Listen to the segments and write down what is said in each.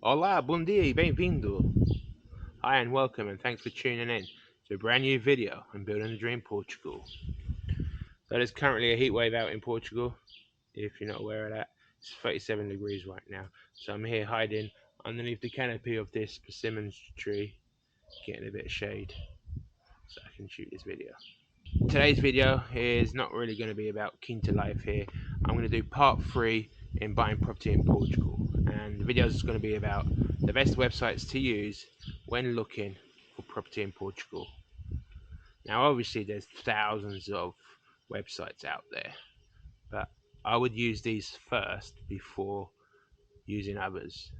Olá, bom dia e bem-vindo. Hi and welcome and thanks for tuning in to a brand new video on Building the Dream Portugal. So there's currently a heat wave out in Portugal. If you're not aware of that, it's 37 degrees right now. So I'm here hiding underneath the canopy of this persimmon tree, getting a bit of shade so I can shoot this video. Today's video is not really going to be about keen to life here. I'm going to do part 3 in buying property in Portugal, and the video is going to be about the best websites to use when looking for property in Portugal. Now obviously there's thousands of websites out there, but I would use these first before using others.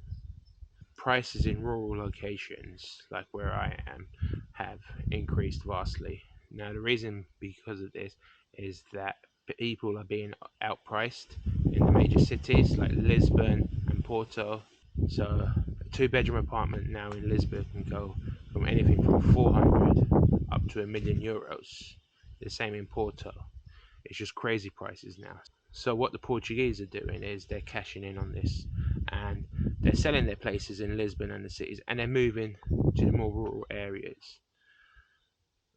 Prices in rural locations like where I am have increased vastly. Now the reason because of this is that people are being outpriced in the major cities like Lisbon and Porto. So a two-bedroom apartment now in Lisbon can go from anything from 400 up to €1 million. The same in Porto. It's just crazy prices now. So what the Portuguese are doing is they're cashing in on this, and they're selling their places in Lisbon and the cities, and they're moving to the more rural areas.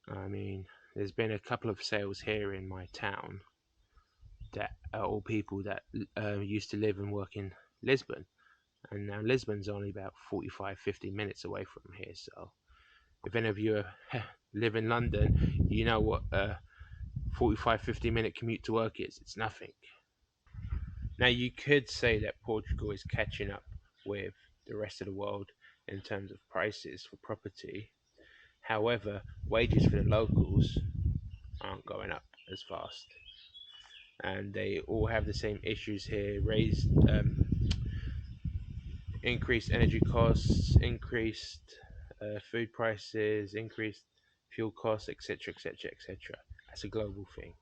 I mean, there's been a couple of sales here in my town that are all people that used to live and work in Lisbon, and now Lisbon's only about 45-50 minutes away from here. So if any of you live in London, you know what a 45-50 minute commute to work is. It's nothing. Now, you could say that Portugal is catching up with the rest of the world in terms of prices for property. However, wages for the locals aren't going up as fast, and they all have the same issues here: raised, increased energy costs, increased food prices, increased fuel costs, etc., etc., etc. That's a global thing,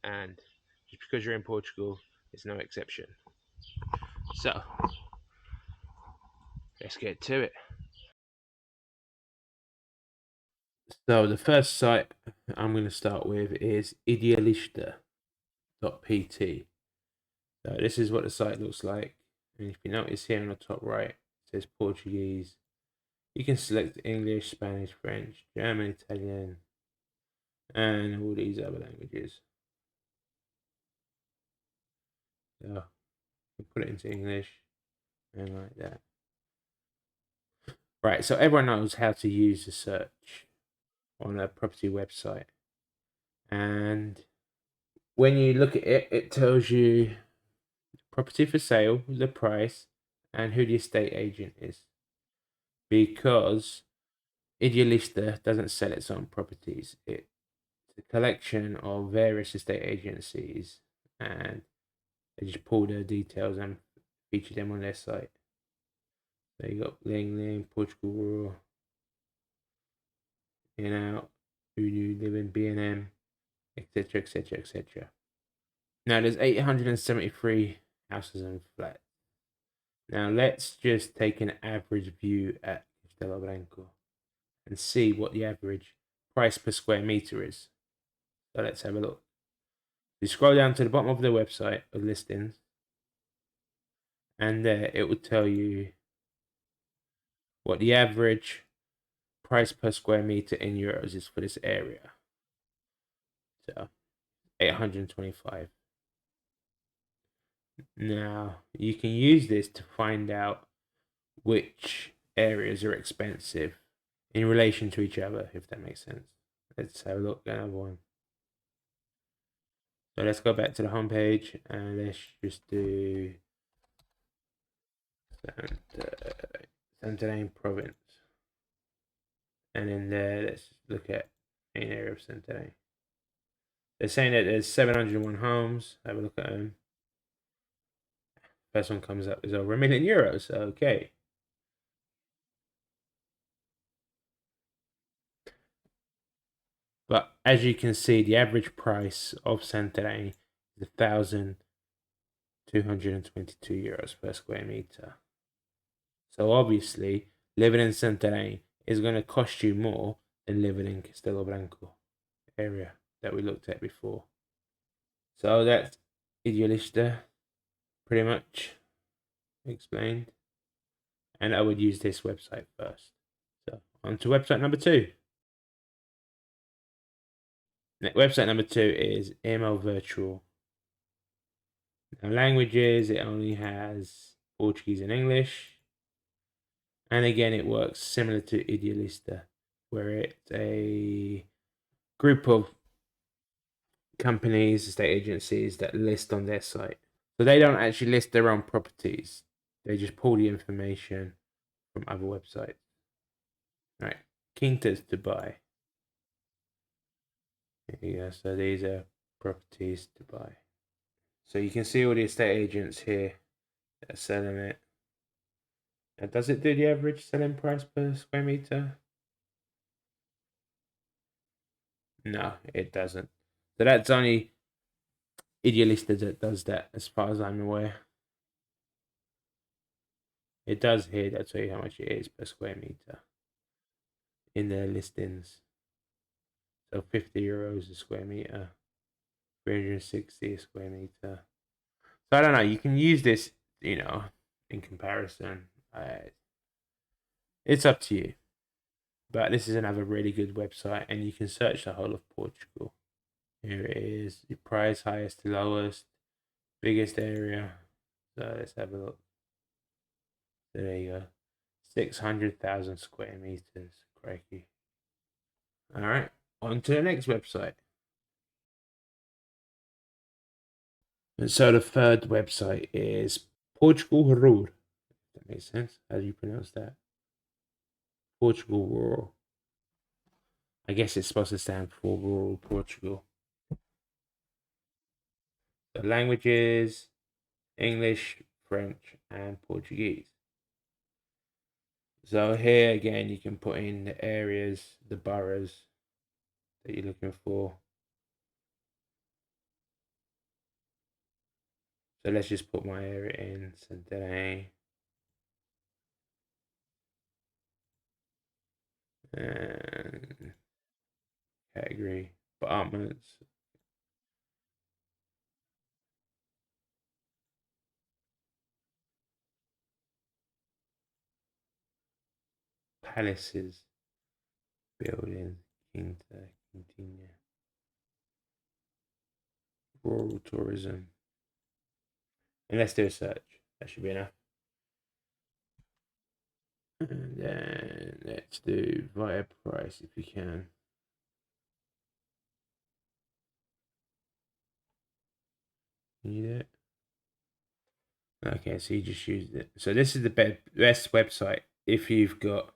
and just because you're in Portugal, it's no exception. So let's get to it. So the first site I'm going to start with is Idealista.pt. So this is what the site looks like. And if you notice here on the top right, it says Portuguese. You can select English, Spanish, French, German, Italian, and all these other languages. So you can put it into English and like that. Right, so everyone knows how to use the search on a property website. And when you look at it, it tells you property for sale, the price, and who the estate agent is. Because Idealista doesn't sell its own properties. It's a collection of various estate agencies, and they just pull their details and feature them on their site. So you got Ling, Portugal Rural, In Out, Udu, Living, B&M, etc., etc., etc. Now there's 873 houses and flats. Now let's just take an average view at Castelo Branco and see what the average price per square meter is. So let's have a look. You scroll down to the bottom of the website of listings, and there it will tell you what the average price per square meter in euros is for this area. So 825. Now you can use this to find out which areas are expensive in relation to each other, if that makes sense. Let's have a look at another one. So let's go back to the home page and let's just do Santarém province. And in there, let's look at main area of Santarém. They're saying that there's 701 homes. Have a look at them. First one comes up is over €1 million. Okay. But as you can see, the average price of Santarém is €1,222 per square meter. So obviously, living in Santarém is going to cost you more than living in Castelo Branco area that we looked at before. So that's Idealista, pretty much explained. and I would use this website first. So on to website number 2. Website number 2 is ML Virtual. Now, languages, it only has Portuguese and English. And again, it works similar to Idealista, where it's a group of companies, estate agencies that list on their site. So they don't actually list their own properties. They just pull the information from other websites. Right, Quintas to buy. There you go. So these are properties to buy. So you can see all the estate agents here that are selling it. Now, does it do the average selling price per square meter? No, it doesn't. So that's only Idealista that does that, as far as I'm aware. It does here, that'll tell you how much it is per square meter in their listings. So €50 a square meter, 360 a square meter. So I don't know, you can use this, in comparison. It's up to you. But this is another really good website, and you can search the whole of Portugal. Here it is, the price, highest to lowest, biggest area. So let's have a look. So there you go. 600,000 square meters. Crikey. All right, on to the next website. And so the third website is Portugal Rural. That makes sense. How do you pronounce that? Portugal Rural. I guess it's supposed to stand for Rural Portugal. The languages, English, French, and Portuguese. So here again, you can put in the areas, the boroughs that you're looking for. So let's just put my area in Santarém. And category, apartments. Palaces, buildings, Quinta, Quintina. Rural tourism. And let's do a search. That should be enough. And then let's do via price if you can. Can you do it? Okay, so you just used it. So this is the best website if you've got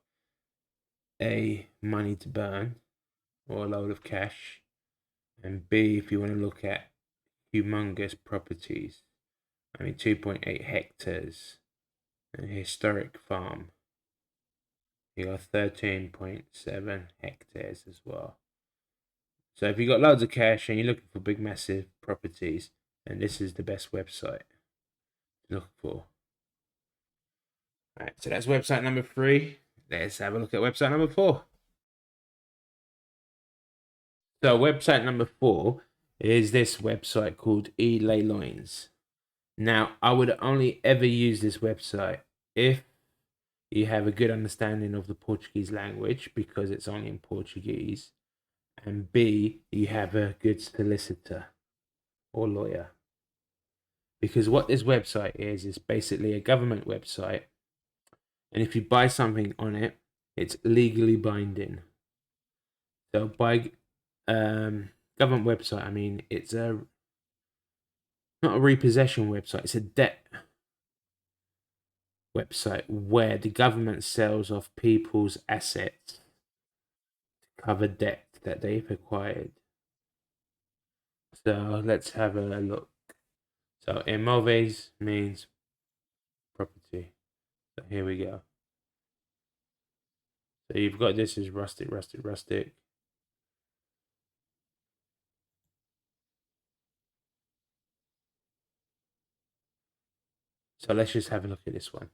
A, money to burn or a load of cash, and B, if you want to look at humongous properties. 2.8 hectares, a historic farm. You got 13.7 hectares as well. So if you've got loads of cash and you're looking for big, massive properties, then this is the best website to look for. Alright, so that's website number 3. Let's have a look at website number 4. So website number 4 is this website called e-Leilões. Now, I would only ever use this website if you have a good understanding of the Portuguese language, because it's only in Portuguese, and B, you have a good solicitor or lawyer. Because what this website is basically a government website, and if you buy something on it, it's legally binding. So by government website, I mean it's not a repossession website, it's a debt website where the government sells off people's assets to cover debt that they've acquired. So let's have a look. So imóveis means property. So here we go. So you've got this as rustic. So let's just have a look at this one.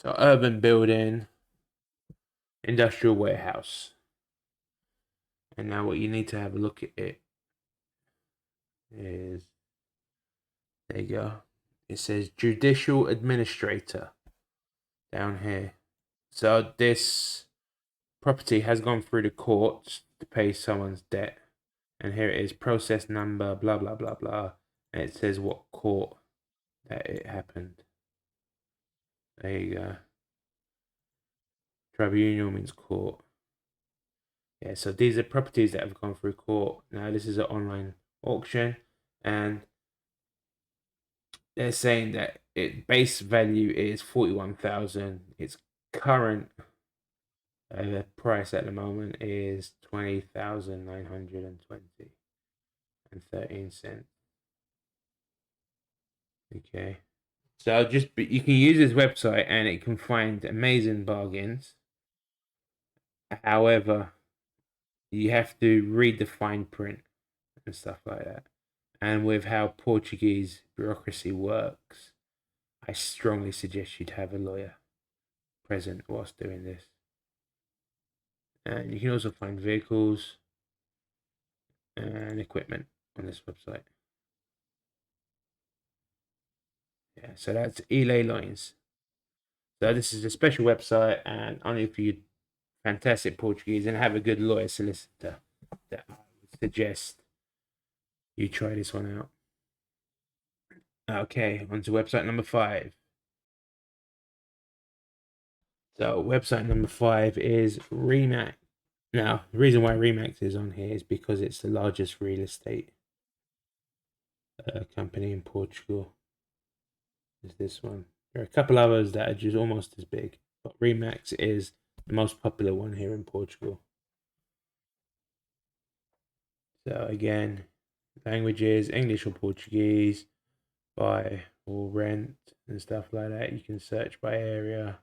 So urban building, industrial warehouse. And now what you need to have a look at it is, there you go. it says judicial administrator down here. So this property has gone through the courts to pay someone's debt. And here it is, process number, blah, blah, blah, blah. And it says what court that it happened. There you go. Tribunal means court. Yeah, so these are properties that have gone through court. Now, this is an online auction, and they're saying that its base value is 41,000. Its current price at the moment is 20,920 and 13 cents. Okay, so you can use this website and it can find amazing bargains. However, you have to read the fine print and stuff like that. And with how Portuguese bureaucracy works, I strongly suggest you'd have a lawyer present whilst doing this. And you can also find vehicles and equipment on this website. Yeah, so that's e-Leilões. So this is a special website, and only for you fantastic Portuguese and have a good lawyer solicitor, that I would suggest you try this one out. Okay, on to website number 5. So website number 5 is Remax. Now, the reason why Remax is on here is because it's the largest real estate company in Portugal. Is this one. There are a couple others that are just almost as big, but Remax is the most popular one here in Portugal. So again, languages, English or Portuguese, buy or rent and stuff like that. You can search by area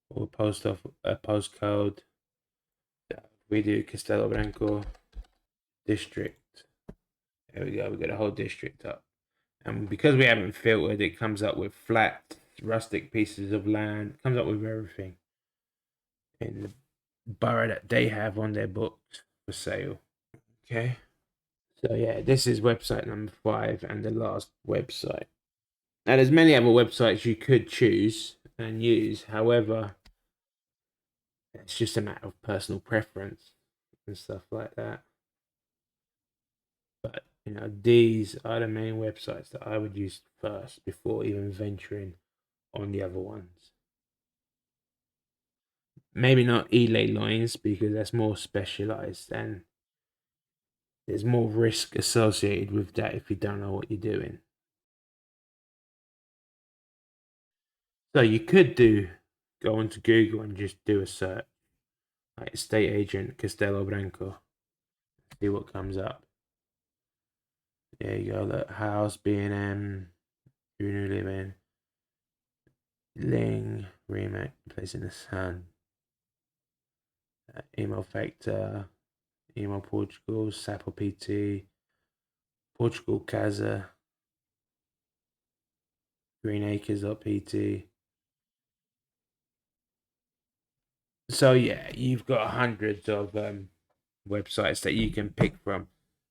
or postcode. We do Castelo Branco district. There we go. We got a whole district up. And because we haven't filtered, it comes up with flat, rustic pieces of land. It comes up with everything in the borough that they have on their books for sale. Okay. So yeah, this is website number 5 and the last website. Now there's many other websites you could choose and use. However, it's just a matter of personal preference and stuff like that. But these are the main websites that I would use first before even venturing on the other ones. Maybe not e-Leilões because that's more specialized and there's more risk associated with that if you don't know what you're doing. So you could go onto Google and just do a search, like estate agent Castelo Branco, see what comes up. There you go, look, house, B&M, New Living, Ling, Remax, Place in the Sun, Email Factor, Email Portugal, Sapo PT, Portugal Casa, Green Acres.pt. So yeah, you've got hundreds of websites that you can pick from.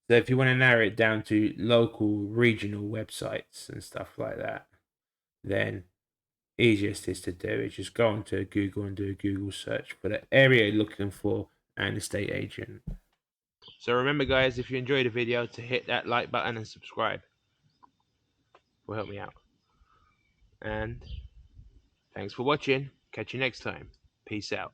So if you want to narrow it down to local, regional websites and stuff like that, then easiest is to do is just go onto Google and do a Google search for the area you're looking for and estate agent. So remember guys, if you enjoyed the video, to hit that like button and subscribe. Will help me out. And thanks for watching. Catch you next time. Peace out.